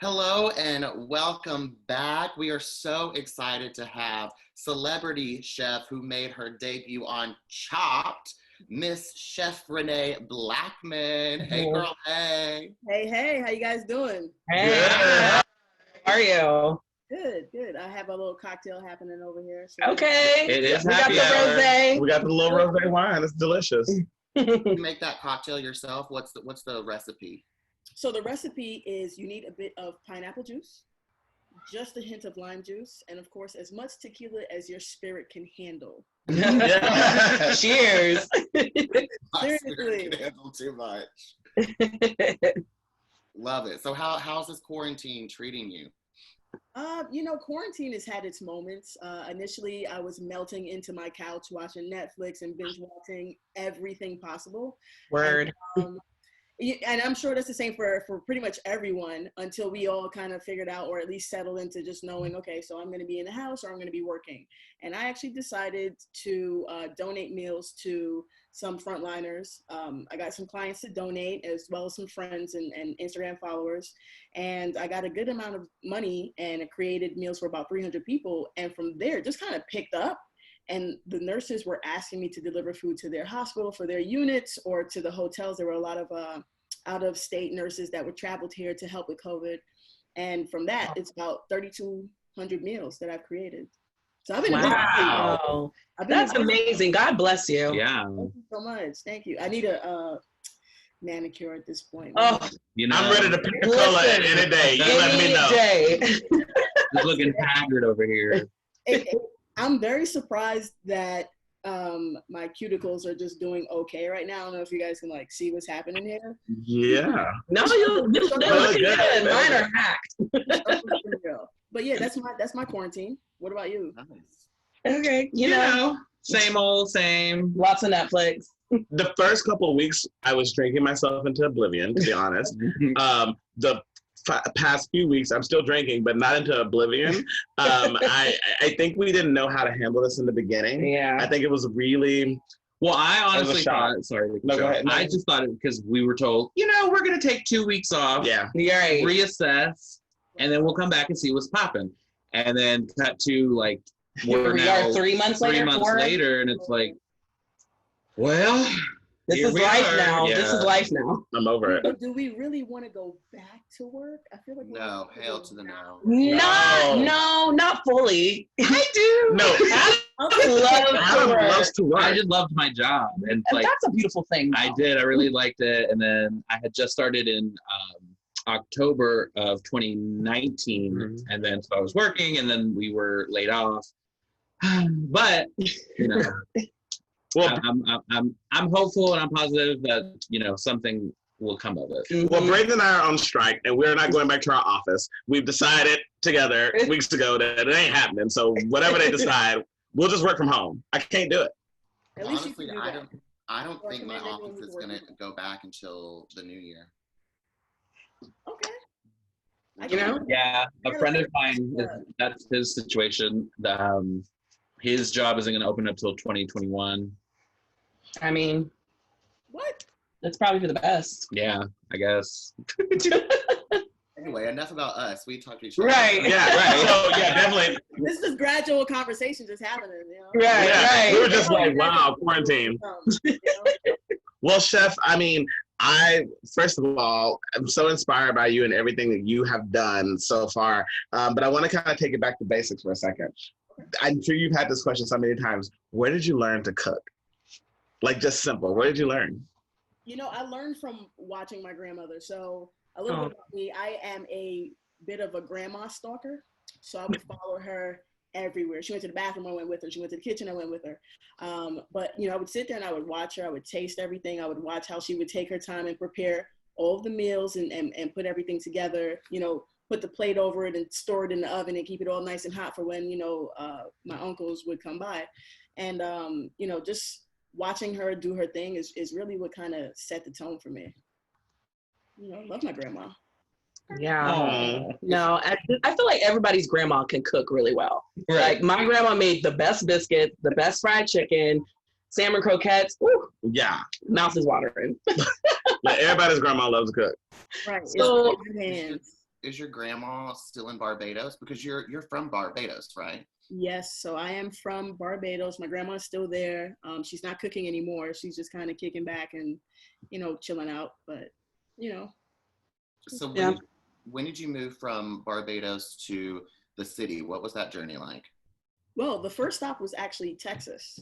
Hello and welcome back. We are so excited to have celebrity chef who made her debut on Chopped, Miss Chef Renee Blackman. Hey girl, hey. Hey, how you guys doing? Hey, how are you? Good. I have a little cocktail happening over here. So. Okay. It is we got happy the hour. rosé. We got the little rosé wine. It's delicious. You make that cocktail yourself? What's the recipe? So the recipe is you need a bit of pineapple juice, just a hint of lime juice, and of course as much tequila as your spirit can handle. Cheers. My spirit can handle too much. Love it. So how's this quarantine treating you? Quarantine has had its moments. Initially, I was melting into my couch watching Netflix and binge watching everything possible. Word. And I'm sure that's the same for pretty much everyone until we all kind of figured out or at least settled into just knowing, okay, so I'm going to be in the house or I'm going to be working. And I actually decided to donate meals to some frontliners. I got some clients to donate as well as some friends and Instagram followers. And I got a good amount of money and it created meals for about 300 people. And from there, it just kind of picked up. And the nurses were asking me to deliver food to their hospital for their units or to the hotels. There were a lot of out-of-state nurses that were traveled here to help with COVID. And from that, it's about 3,200 meals that I've created. So I've been wow. That's amazing. God bless you. Yeah. Thank you so much. Thank you. I need a manicure at this point. Oh, I'm ready to pick a color any day. You let me know. Just looking haggard over here. I'm very surprised that my cuticles are just doing okay right now. I don't know if you guys can see what's happening here. Yeah. No, they're looking good. Mine are hacked. But yeah, that's my quarantine. What about you? Nice. Okay, you know, Same old same. lots of Netflix. The first couple of weeks, I was drinking myself into oblivion, to be honest. The past few weeks, I'm still drinking, but not into oblivion. I think we didn't know how to handle this in the beginning. Yeah. I think it was really... Well, I honestly thought, No, go ahead. I just thought it because we were told, we're going to take 2 weeks off, Yeah. Right. reassess, and then we'll come back and see what's popping. And then cut to Here we are 3 months later. 3 months later, and it's like, well, This here is we life are. now. Yeah. This is life now. I'm over it. But do we really want to go back to work? I feel like No, hail to the no. Not fully. I do. No, Adam loves to work. I just loved my job, and that's a beautiful thing. I did. I really liked it, and then I had just started in October of 2019, and then so I was working, and then we were laid off. But Well, I'm hopeful and I'm positive that something will come of it. Well, Brayden and I are on strike, and we're not going back to our office. We've decided together weeks ago that it ain't happening. So whatever they decide, we'll just work from home. I can't do it. Honestly, I don't think my office is gonna go back until the new year. Okay. Yeah, a friend of mine, that's his situation. His job isn't going to open up till 2021. I mean, What? that's probably for the best. Yeah, I guess. Anyway, enough about us. We talk to each other. Right. Yeah, right. So, yeah, definitely. This is gradual conversation just happening. Right, Yeah, right. we were just like, wow, quarantine. Well, Chef, first of all, I'm so inspired by you and everything that you have done so far. But I want to kind of take it back to basics for a second. I'm sure you've had this question so many times. Where did you learn to cook? Just simple. Where did you learn? I learned from watching my grandmother. So a little bit about me, I am a bit of a grandma stalker. So I would follow her everywhere. She went to the bathroom, I went with her. She went to the kitchen, I went with her. But I would sit there and I would watch her. I would taste everything. I would watch how she would take her time and prepare all of the meals and put everything together, put the plate over it and store it in the oven and keep it all nice and hot for when, my uncles would come by. And, just watching her do her thing is really what kind of set the tone for me. I love my grandma. Yeah. No, I feel like everybody's grandma can cook really well. Right. Like my grandma made the best biscuits, the best fried chicken, salmon croquettes. Woo, Yeah. mouth is watering. Everybody's grandma loves to cook. Right. So- It's hands. your grandma still in Barbados? Because you're from Barbados, right? Yes, so I am from Barbados. My grandma's still there. She's not cooking anymore. She's just kind of kicking back and, chilling out. But, So Yeah. when did you move from Barbados to the city? What was that journey like? Well, the first stop was actually Texas.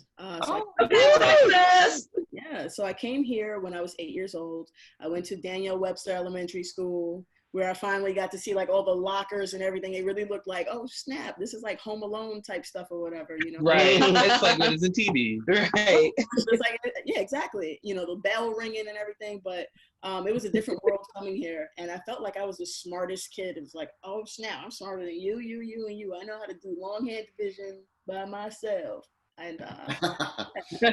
So I came here when I was 8 years old. I went to Daniel Webster Elementary School, where I finally got to see like all the lockers and everything. It really looked like, oh snap, this is like Home Alone type stuff or whatever, Right. It's like what is in TV. Right. It's like, yeah, exactly. The bell ringing and everything, but it was a different world coming here, and I felt like I was the smartest kid. It was like, oh snap, I'm smarter than you, and you. I know how to do longhand division by myself. And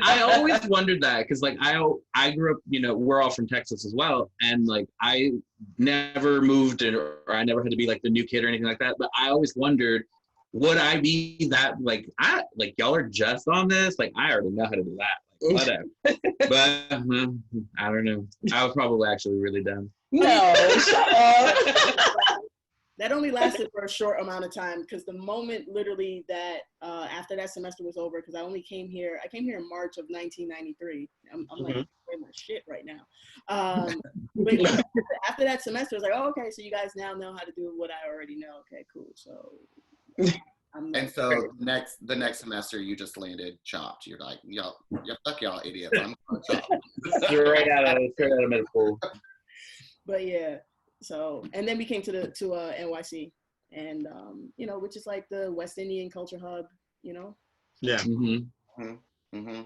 I always wondered that because like I grew up, we're all from Texas as well, and like I never moved or I never had to be like the new kid or anything like that, but I always wondered, would I be that like y'all are just on this, like I already know how to do that, like, whatever. But I don't know, I was probably actually really dumb. No, shut up. that only lasted for a short amount of time, because the moment literally that after that semester was over, because I came here in March of 1993. I'm like, my shit right now. But yeah, after that semester, I was like, oh, okay, so you guys now know how to do what I already know. Okay, cool. So. And so the next semester you just landed Chopped. You're like, y'all, fuck y'all idiots. I'm going to Chopped. You're straight out of middle school. But yeah. So, and then we came to NYC, and which is like the West Indian culture hub, Yeah. Mm-hmm. Mm-hmm.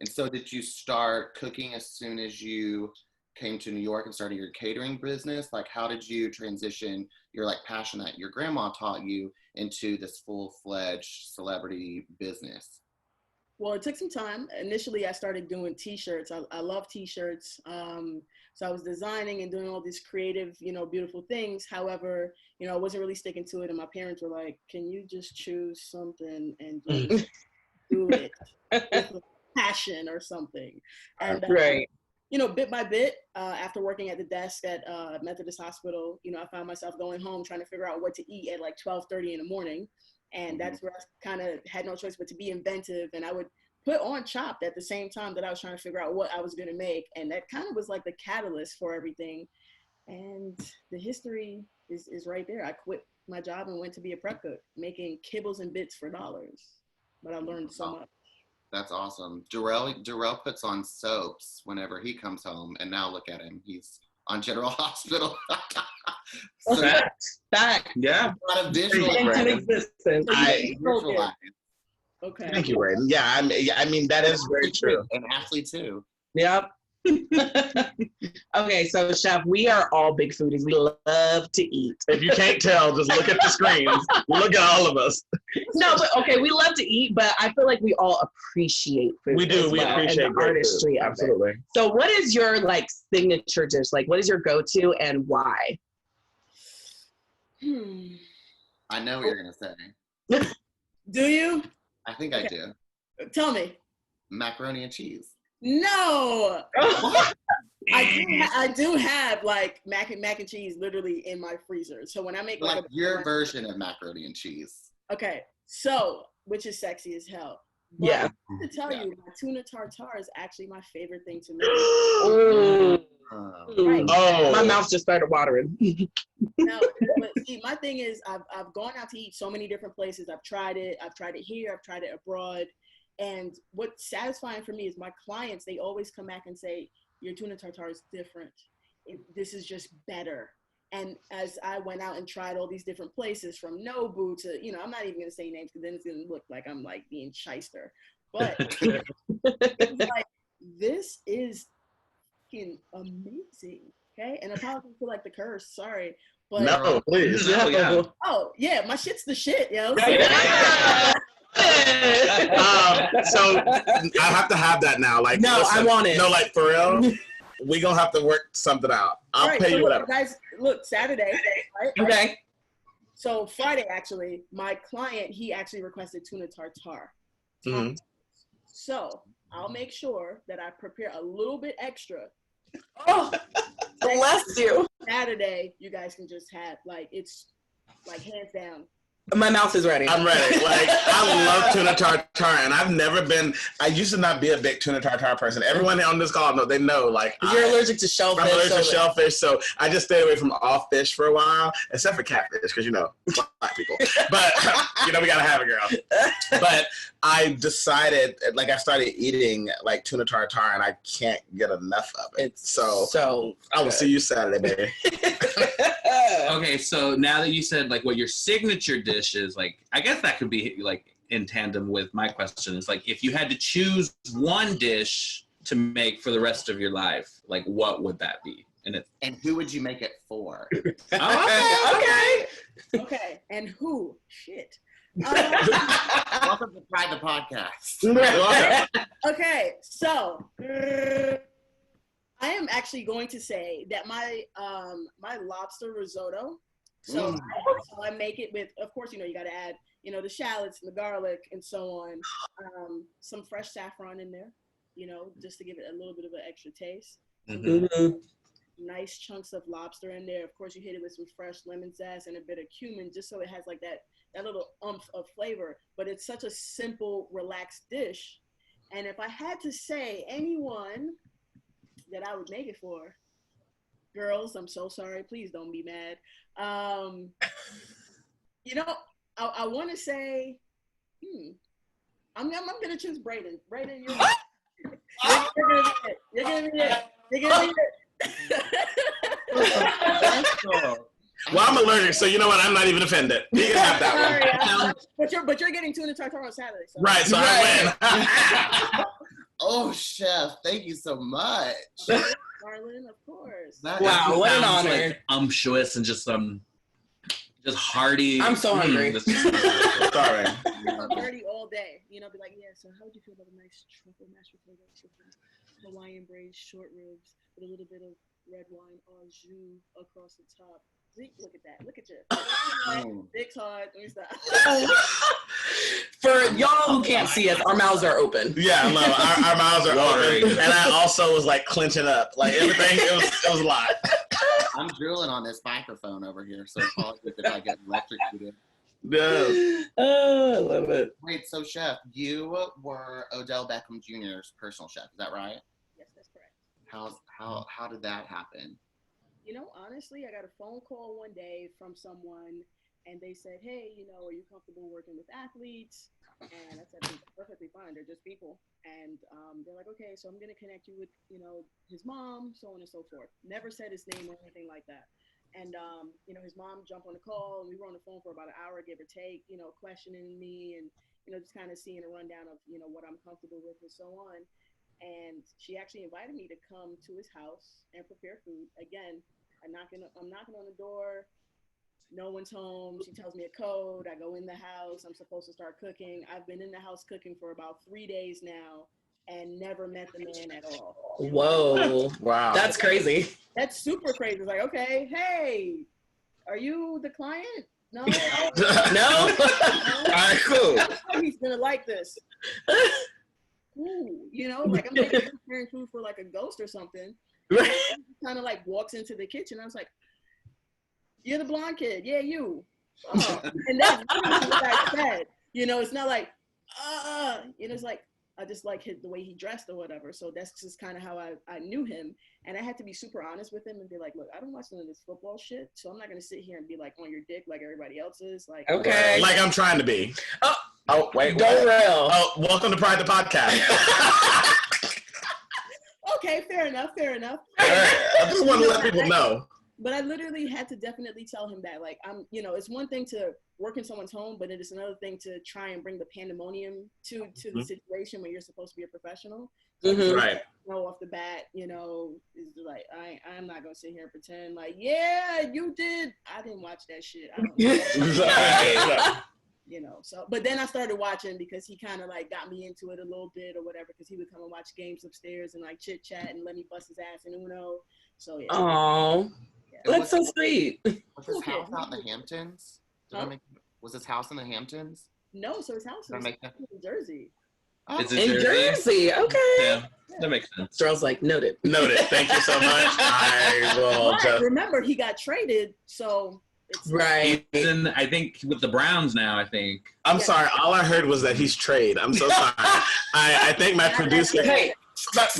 And so, did you start cooking as soon as you came to New York and started your catering business? Like, how did you transition your like passion that your grandma taught you into this full-fledged celebrity business? Well, it took some time. Initially, I started doing T-shirts. I love T-shirts. So I was designing and doing all these creative, beautiful things. However, I wasn't really sticking to it. And my parents were like, can you just choose something and just do it with passion or something? And, right. Bit by bit, after working at the desk at Methodist Hospital, I found myself going home trying to figure out what to eat at like 12:30 in the morning. And that's where I kind of had no choice but to be inventive. And I would put on Chopped at the same time that I was trying to figure out what I was going to make. And that kind of was like the catalyst for everything. And the history is right there. I quit my job and went to be a prep cook, making kibbles and bits for dollars. But I learned so much. That's awesome. Darrell puts on soaps whenever he comes home. And now look at him. He's on General Hospital. So Fact. Yeah. A lot of visual existence. visualize. Okay. Thank you, Raiden. Yeah, I mean that is very true. And Ashley too. Yep. Okay, so Chef, we are all big foodies. We love to eat. If you can't tell, just look at the screens. Look at all of us. No, but okay, we love to eat, but I feel like we all appreciate food. We do. We appreciate and the artistry food. of Absolutely. it. So what is your like signature dish? Like what is your go-to and why? I know what you're going to say. Do you? I think I do. Tell me. Macaroni and cheese. No. I do have like mac and cheese literally in my freezer. So when I make like your version of macaroni and cheese. Okay, so which is sexy as hell. But Yeah. I have to tell you, my tuna tartare is actually my favorite thing to make. Right. Oh, my mouth just started watering. Now, but see, my thing is, I've gone out to eat so many different places. I've tried it here. I've tried it abroad. And what's satisfying for me is my clients, they always come back and say, your tuna tartare is different. This is just better. And as I went out and tried all these different places from Nobu to, I'm not even going to say names because then it's going to look like I'm like being shyster. But it's like, this is fucking amazing. Okay. And apologies for like the curse. Sorry. But no, please. No, yeah. Oh, yeah. My shit's the shit, yo. So I have to have that now. Like, no, listen, I want it. No, like for real. We gonna have to work something out. I'll pay you whatever. Guys, look, Saturday, right? Okay. So Friday, actually, my client, he actually requested tuna tartare. Mm-hmm. So I'll make sure that I prepare a little bit extra. Oh, Bless you. Saturday, you guys can just have, like, it's, like, hands down. My mouth is ready. I'm ready. Like, I love tuna tartare, and I've never been. I used to not be a big tuna tartare person. Everyone on this call, they know. Like, you're allergic to shellfish. I'm allergic to shellfish, so I just stayed away from all fish for a while, except for catfish, because black people. But we gotta have it, girl. But I decided, like, I started eating like tuna tartare, and I can't get enough of it. It's so I will see you Saturday, baby. Okay, so now that you said like what your signature dish is, like I guess that could be like in tandem with my question. Is like if you had to choose one dish to make for the rest of your life, like what would that be? And who would you make it for? Okay, and who? Shit. Welcome to Try the Podcast. Okay, so I am actually going to say that my lobster risotto. So I make it with, of course, you got to add, the shallots and the garlic and so on. Some fresh saffron in there, just to give it a little bit of an extra taste. Mm-hmm. Nice chunks of lobster in there. Of course, you hit it with some fresh lemon zest and a bit of cumin, just so it has like that little oomph of flavor. But it's such a simple, relaxed dish. And if I had to say anyone that I would make it for, girls, I'm so sorry. Please don't be mad. I want to say, I'm gonna choose Brayden. Brayden, you're gonna be it. Well, I'm allergic, so you know what? I'm not even offended. You can have that one. But you're getting tuna tartare on Saturday. So. Right, so I win. Oh, Chef, thank you so much. Darling, of course. Wow, what an honor. Like umptuous and just hearty. I'm so hungry. Sorry. I'm dirty all day. Be like, yeah, so how would you feel about a nice truffle mashed potatoes with Hawaiian braised short ribs with a little bit of red wine au jus across the top? Look at that. Look at you. Big heart. Let me stop. For y'all who can't see us, our mouths are open. Yeah, I love it. Our mouths are open. And I also was like clenching up. Like everything, it was a lot. I'm drooling on this microphone over here, so apologies if I get electrocuted. No. Oh, I love it. Wait, so Chef, you were Odell Beckham Jr.'s personal chef, is that right? Yes, that's correct. How did that happen? Honestly, I got a phone call one day from someone, and they said, hey, are you comfortable working with athletes? And I said, perfectly fine. They're just people. And they're like, okay, so I'm going to connect you with, his mom, so on and so forth. Never said his name or anything like that. And, his mom jumped on the call, and we were on the phone for about an hour, give or take, questioning me and, just kind of seeing a rundown of, what I'm comfortable with and so on. And she actually invited me to come to his house and prepare food. Again, I'm knocking on the door. No one's home. She tells me a code. I go in the house. I'm supposed to start cooking. I've been in the house cooking for about 3 days now and never met the man at all. Whoa. Wow. That's crazy. That's super crazy. It's like, okay, hey, are you the client? No. No? All right, cool. He's going to like this. Ooh, like I'm preparing food for like a ghost or something. Right. Kind of like walks into the kitchen. I was like, you're the blonde kid. Yeah, you. Oh. And that's what I said. It's not like, it's like, I just like the way he dressed or whatever. So that's just kind of how I knew him. And I had to be super honest with him and be like, look, I don't watch none of this football shit. So I'm not going to sit here and be like on your dick like everybody else is. Like, okay. Like I'm trying to be. Oh, wait. Don't rail. Oh, welcome to Pride the Podcast. Okay, fair enough. All right. I just want to let people know. But I literally had to definitely tell him that, like, it's one thing to work in someone's home, but it is another thing to try and bring the pandemonium to the situation when you're supposed to be a professional. So Right. Off the bat, is like, I'm not going to sit here and pretend like, yeah, you did. I didn't watch that shit. I don't know. So, but then I started watching because he kind of like got me into it a little bit or whatever, because he would come and watch games upstairs and like chit chat and let me bust his ass in Uno. So, yeah. Oh, yeah. That's so sweet. Was his house out in the Hamptons? Was his house in the Hamptons? No, so his house is in New Jersey. Oh. It's in In Jersey. Okay. Yeah, that makes sense. Charles like, noted. Noted. Thank you so much. I will But just. remember, he got traded, so it's Right. He's in, I think, with the Browns now, I think. I'm sorry. All I heard was that he's trade. I'm so sorry. I think my producer. Hey,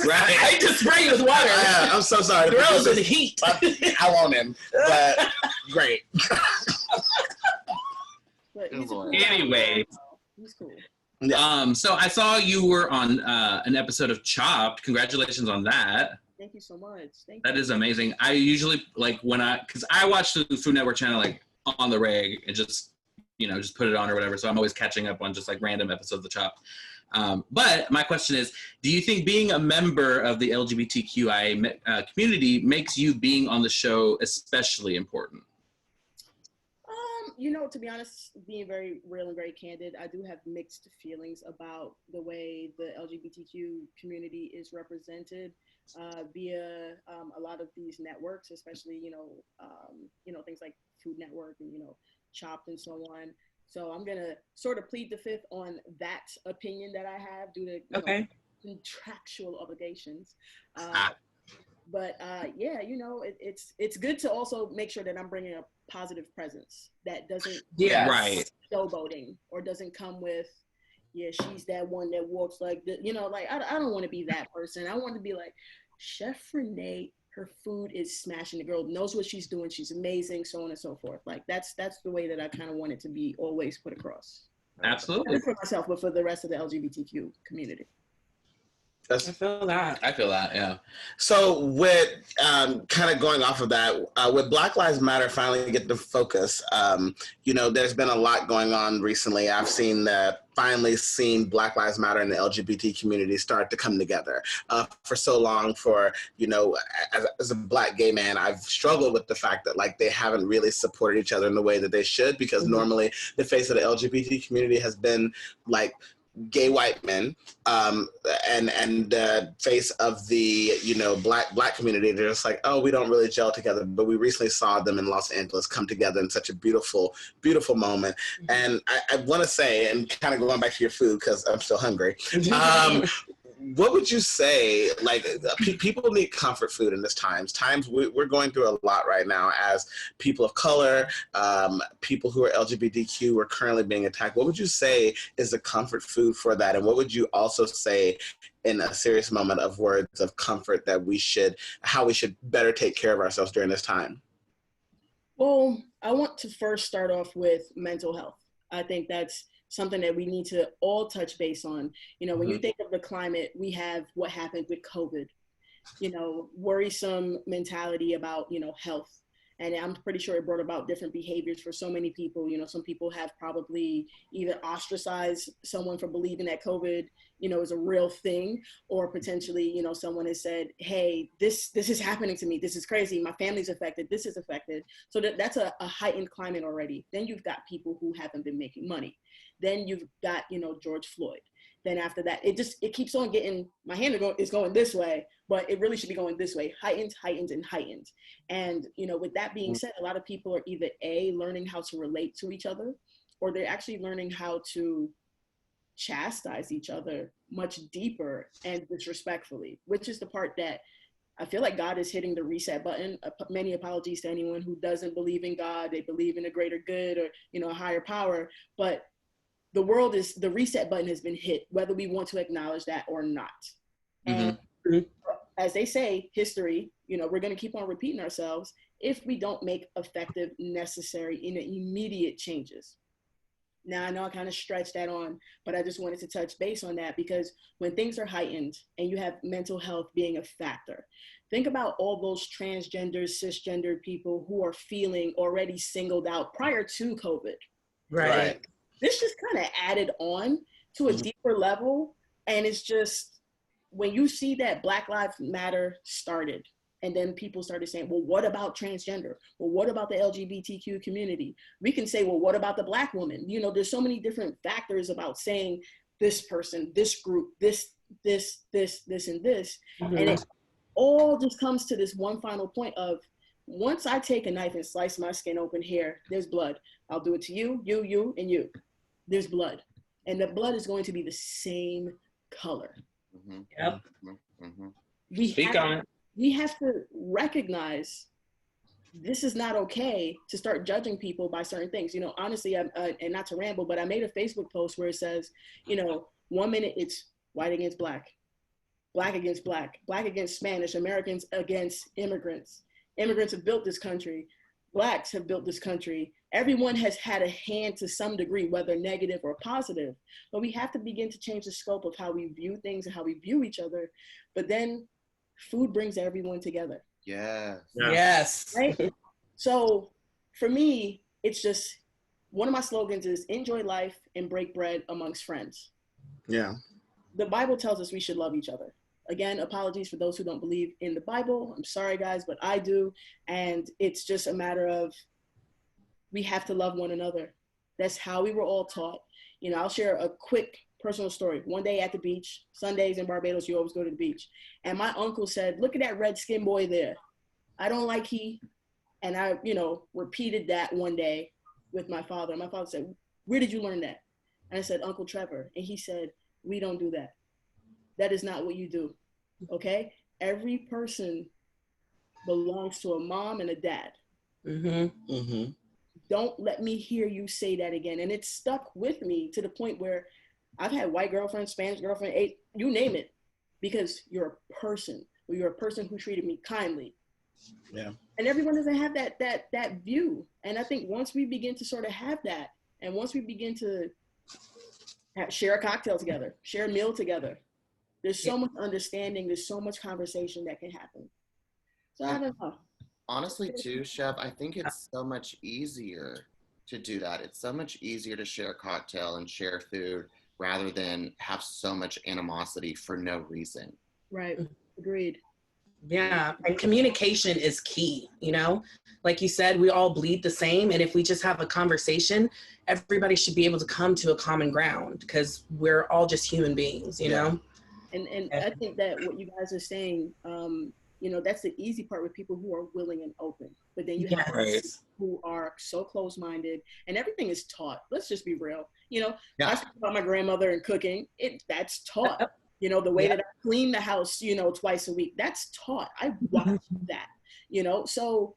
Right. I just spray you with water. I'm so sorry. Girls in the heat. I want him, but great. But he's a cool Anyway. guy. He's cool. So I saw you were on an episode of Chopped. Congratulations on that. Thank you so much. Thank That you. is amazing. I usually because I watch the Food Network channel like on the reg and just put it on or whatever. So I'm always catching up on just like random episodes of Chopped. But my question is, do you think being a member of the LGBTQI community makes you being on the show especially important? To be honest, being very real and very candid, I do have mixed feelings about the way the LGBTQ community is represented via a lot of these networks, especially, things like Food Network and, Chopped and so on. So I'm going to sort of plead the fifth on that opinion that I have due to contractual obligations. But it's good to also make sure that I'm bringing a positive presence that doesn't showboating or doesn't come with, she's that one that walks like this. I don't want to be that person. I want to be like Chef Renee. Her food is smashing. The girl knows what she's doing. She's amazing, so on and so forth. Like that's the way that I kind of want it to be always put across. Absolutely. Not for myself, but for the rest of the LGBTQ community. I feel that. Yeah. So with kind of going off of that, with Black Lives Matter finally getting the focus, there's been a lot going on recently. I've finally seen Black Lives Matter and the LGBT community start to come together. For so long, as a Black gay man, I've struggled with the fact that like they haven't really supported each other in the way that they should, because normally the face of the LGBT community has been like gay white men, and the face of the black community. They're just like, oh, we don't really gel together. But we recently saw them in Los Angeles come together in such a beautiful moment. And I want to say, and kind of going back to your food because I'm still hungry. What would you say, like, people need comfort food in this times. We're going through a lot right now as people of color, people who are LGBTQ are currently being attacked. What would you say is the comfort food for that? And what would you also say in a serious moment of words of comfort that how we should better take care of ourselves during this time? Well, I want to first start off with mental health. I think that's something that we need to all touch base on. When you think of the climate, we have what happened with COVID, worrisome mentality about, health. And I'm pretty sure it brought about different behaviors for so many people. Some people have probably either ostracized someone for believing that COVID, is a real thing, or potentially, someone has said, hey, this is happening to me. This is crazy. My family's affected. This is affected. So that's a heightened climate already. Then you've got people who haven't been making money. Then you've got, George Floyd. Then after that, it keeps on getting, my hand is going this way, but it really should be going this way, heightened, and heightened. And, with that being said, a lot of people are either learning how to relate to each other, or they're actually learning how to chastise each other much deeper and disrespectfully, which is the part that I feel like God is hitting the reset button. Many apologies to anyone who doesn't believe in God. They believe in a greater good or, a higher power, but the reset button has been hit, whether we want to acknowledge that or not. And as they say, history, we're going to keep on repeating ourselves if we don't make effective, necessary, immediate changes. Now, I know I kind of stretched that on, but I just wanted to touch base on that, because when things are heightened and you have mental health being a factor, think about all those transgender, cisgender people who are feeling already singled out prior to COVID. Right. This just kind of added on to a deeper level. And it's just, when you see that Black Lives Matter started, and then people started saying, well, what about transgender? Well, what about the LGBTQ community? We can say, well, what about the Black woman? There's so many different factors about saying this person, this group, this, and this. And it all just comes to this one final point of, once I take a knife and slice my skin open here, there's blood. I'll do it to you, and you. There's blood. And the blood is going to be the same color. Mm-hmm. Yep. Mm-hmm. We have to recognize this is not okay to start judging people by certain things. You know, honestly, and not to ramble, but I made a Facebook post where it says, you know, 1 minute it's white against black, black against black, black against Spanish, Americans against immigrants. Immigrants have built this country. Blacks have built this country. Everyone has had a hand to some degree, whether negative or positive. But we have to begin to change the scope of how we view things and how we view each other. But then food brings everyone together. Yes. Yes. Right? So for me, it's just one of my slogans is enjoy life and break bread amongst friends. Yeah. The Bible tells us we should love each other. Again, apologies for those who don't believe in the Bible. I'm sorry, guys, but I do. And it's just a matter of we have to love one another. That's how we were all taught. You know, I'll share a quick personal story. One day at the beach, Sundays in Barbados, you always go to the beach. And my uncle said, look at that red skin boy there. I don't like he. And I, you know, repeated that one day with my father. My father said, where did you learn that? And I said, Uncle Trevor. And he said, we don't do that. That is not what you do, okay? Every person belongs to a mom and a dad. Mm-hmm. Mm-hmm. Don't let me hear you say that again. And it stuck with me to the point where I've had white girlfriend, Spanish girlfriend, you name it, because you're a person, or you're a person who treated me kindly. Yeah. And everyone doesn't have that view. And I think once we begin to sort of have that, and once we begin to share a cocktail together, share a meal together, there's so much understanding, there's so much conversation that can happen. So I don't know. Honestly, too, Chef, I think it's so much easier to do that. It's so much easier to share a cocktail and share food rather than have so much animosity for no reason. Right. Agreed. Yeah, and communication is key, you know? Like you said, we all bleed the same, and if we just have a conversation, everybody should be able to come to a common ground because we're all just human beings, you know? And I think that what you guys are saying, you know, that's the easy part with people who are willing and open. But then you have people who are so close-minded, and everything is taught. Let's just be real. You know, I speak about my grandmother and cooking. That's taught. You know, the way that I clean the house, you know, twice a week, that's taught. I watch that, you know. So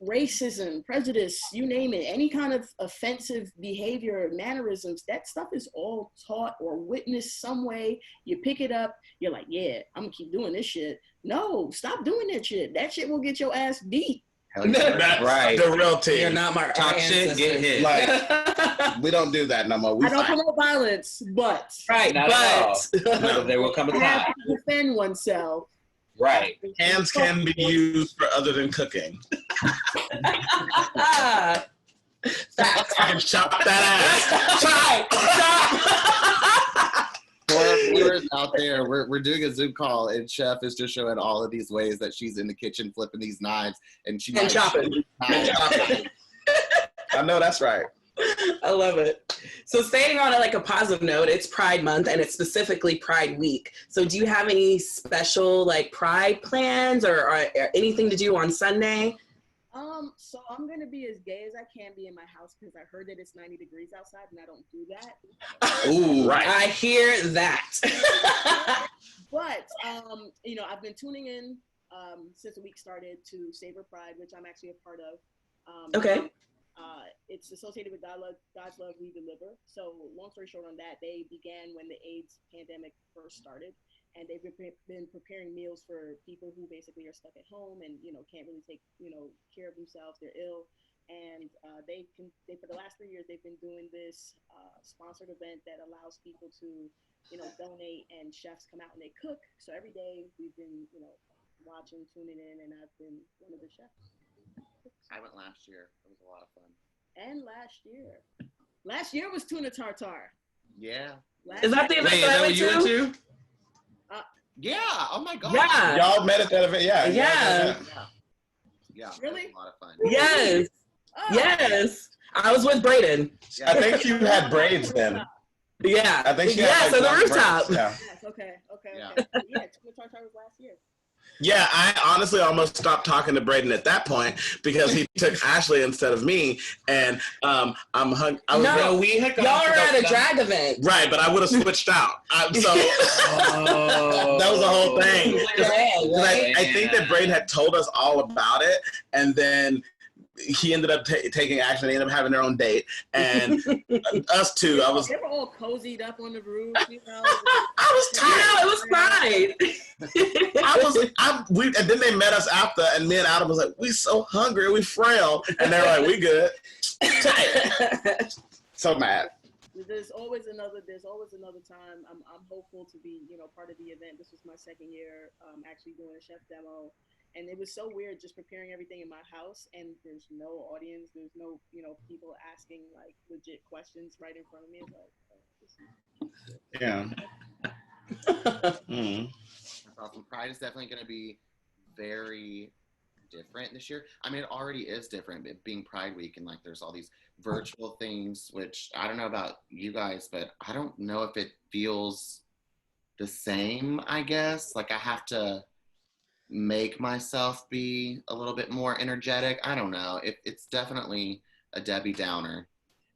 racism, prejudice, you name it, any kind of offensive behavior, mannerisms, that stuff is all taught or witnessed some way. You pick it up, you're like, yeah, I'm gonna keep doing this shit. No, stop doing that shit. That shit will get your ass beat. That's right. The real team. You're not my talk shit, get hit. Like, we don't do that no more. I don't promote violence, but but there will come a time. Have to defend oneself. Right. Hands can be used for other than cooking. I can chop that ass. For our viewers out there, we're doing a Zoom call, and Chef is just showing all of these ways that she's in the kitchen flipping these knives, and she and chopping. I know that's right. I love it. So staying on like a positive note, it's Pride Month and it's specifically Pride Week. So do you have any special like Pride plans or anything to do on Sunday? So I'm gonna be as gay as I can be in my house because I heard that it's 90 degrees outside and I don't do that. Ooh, right. I hear that. But you know, I've been tuning in since the week started to Savor Pride, which I'm actually a part of. Okay. It's associated with God's Love We Deliver. So long story short on that, they began when the AIDS pandemic first started, and they've been preparing meals for people who basically are stuck at home and, you know, can't really take, you know, care of themselves. They're ill. And they for the last 3 years, they've been doing this sponsored event that allows people to, you know, donate, and chefs come out and they cook. So every day we've been, you know, watching, tuning in, and I've been one of the chefs. I went last year. It was a lot of fun. And last year was tuna tartare. Yeah. Is that the event that I went to? Yeah. Oh my God. Yeah. Y'all met at that event. Yeah. Yeah. Really? It was a lot of fun. Yes. Oh. Yes. I was with Braden. Yeah. I think you had braids then. Yeah. I think she had, had on the rooftop. Yeah. Yes, okay. Yeah. Yeah, tuna tartare was last year. Yeah, I honestly almost stopped talking to Braden at that point because he took Ashley instead of me, and I'm hung. I was No, we had y'all were at a drag event, right, but I would have switched out. So that was the whole thing. I think that Braden had told us all about it, and then he ended up taking action. They ended up having their own date, and us too. They were all cozied up on the roof. You know, I was tired. It was fine. And then they met us after, and me and Adam was like, "We so hungry, we frail," and they're like, "We good." So mad. There's always another time. I'm hopeful to be, part of the event. This was my second year actually doing a chef demo. And it was so weird just preparing everything in my house, and there's no audience, there's no, people asking like legit questions right in front of me. It's like, Yeah. That's awesome. Pride is definitely going to be very different this year. I mean, it already is different, being Pride Week, and like there's all these virtual things, which I don't know about you guys, but I don't know if it feels the same, I guess. Like I have to make myself be a little bit more energetic. I don't know. It's definitely a Debbie Downer.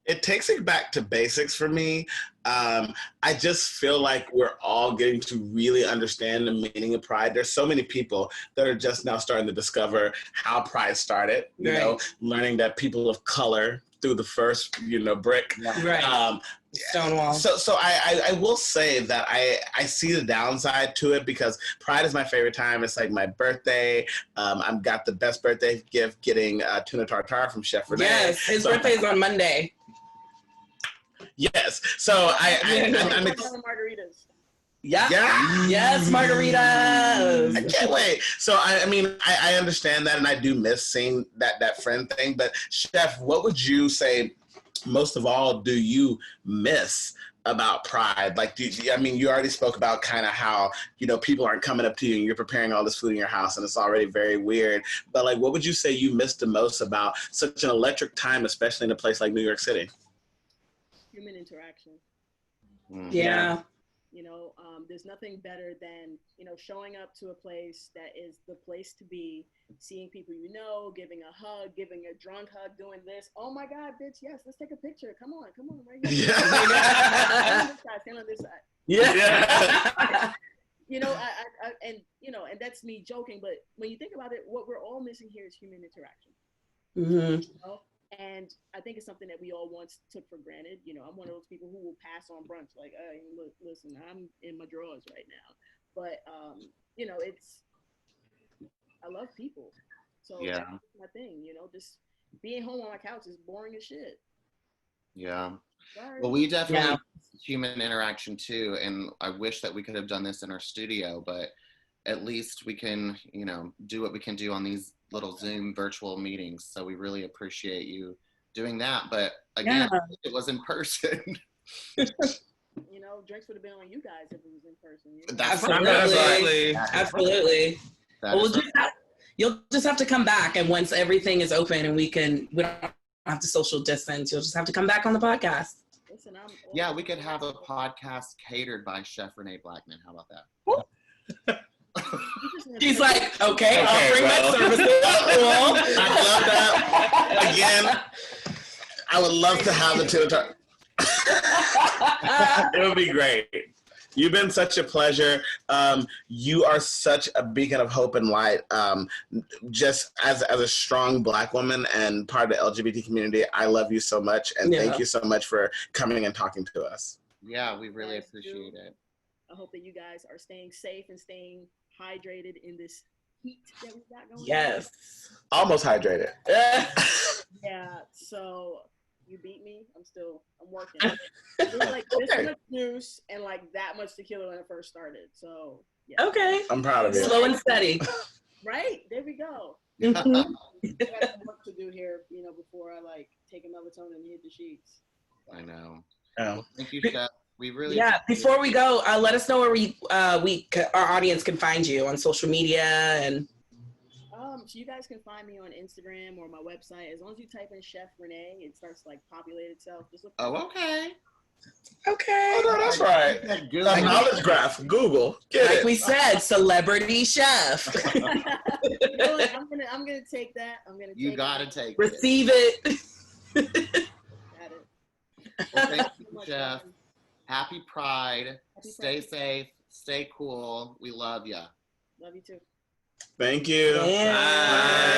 It takes it back to basics for me. I just feel like we're all getting to really understand the meaning of Pride. There's so many people that are just now starting to discover how Pride started, you know, learning that people of color through the first, brick. Right. Stonewall. So I will say that I see the downside to it because Pride is my favorite time. It's like my birthday. I've got the best birthday gift getting tuna tartare from Chef Renee. Yes, his birthday is on Monday. Yes. So I'm margaritas. Yeah. Yes, margaritas. I can't wait. So I understand that, and I do miss seeing that friend thing. But Chef, what would you say most of all do you miss about Pride? Like, you already spoke about kind of how, people aren't coming up to you and you're preparing all this food in your house and it's already very weird. But like, what would you say you missed the most about such an electric time, especially in a place like New York City? Human interaction. Yeah. There's nothing better than, showing up to a place that is the place to be, seeing people giving a hug, giving a drunk hug, doing this. Oh my God, bitch, yes, let's take a picture. Come on, right here. Stand on this side. Yeah. And that's me joking, but when you think about it, what we're all missing here is human interaction. Mm-hmm. And I think it's something that we all once took for granted. I'm one of those people who will pass on brunch. Like, look, listen, I'm in my drawers right now. But, I love people. So that's my thing, just being home on my couch is boring as shit. Yeah. Sorry. Well, we definitely human interaction too. And I wish that we could have done this in our studio, but at least we can, do what we can do on these little Zoom virtual meetings. So we really appreciate you doing that. But again, it was in person. Drinks would have been on you guys if it was in person. Absolutely. You'll just have to come back, and once everything is open and we don't have to social distance, you'll just have to come back on the podcast. Listen, we could have a podcast catered by Chef Renee Blackman. How about that? She's like, okay, offering my services. I love that. Again, I would love to have the tuna. It would be great. You've been such a pleasure. You are such a beacon of hope and light. Just as a strong Black woman and part of the LGBT community, I love you so much. And thank you so much for coming and talking to us. Yeah, we really appreciate it. I hope that you guys are staying safe and staying hydrated in this heat that we got going on. Yes. Almost hydrated. Yeah, so you beat me. I'm working. It was like this much juice and like that much tequila when I first started. So yeah. Okay. I'm proud of you. Slow and steady. Right. There we go. Mm-hmm. I got some work to do here, before I like take a melatonin and hit the sheets. I know. Oh. Thank you, Chef. We really before we go, let us know where our audience can find you on social media and. So you guys can find me on Instagram or my website. As long as you type in Chef Renee, it starts to like populate itself. Just look. Oh, okay. Okay. Oh, no, that's right. The knowledge graph, Google. Get Like it. we said, celebrity chef. You know what? I'm gonna take that. You gotta take it. Receive it. Got it. Well, thank you, So much, Chef. Robin. Happy Pride. Happy Stay Pride. safe. Stay cool. We love ya. Love you too. Thank you. Yeah. Bye.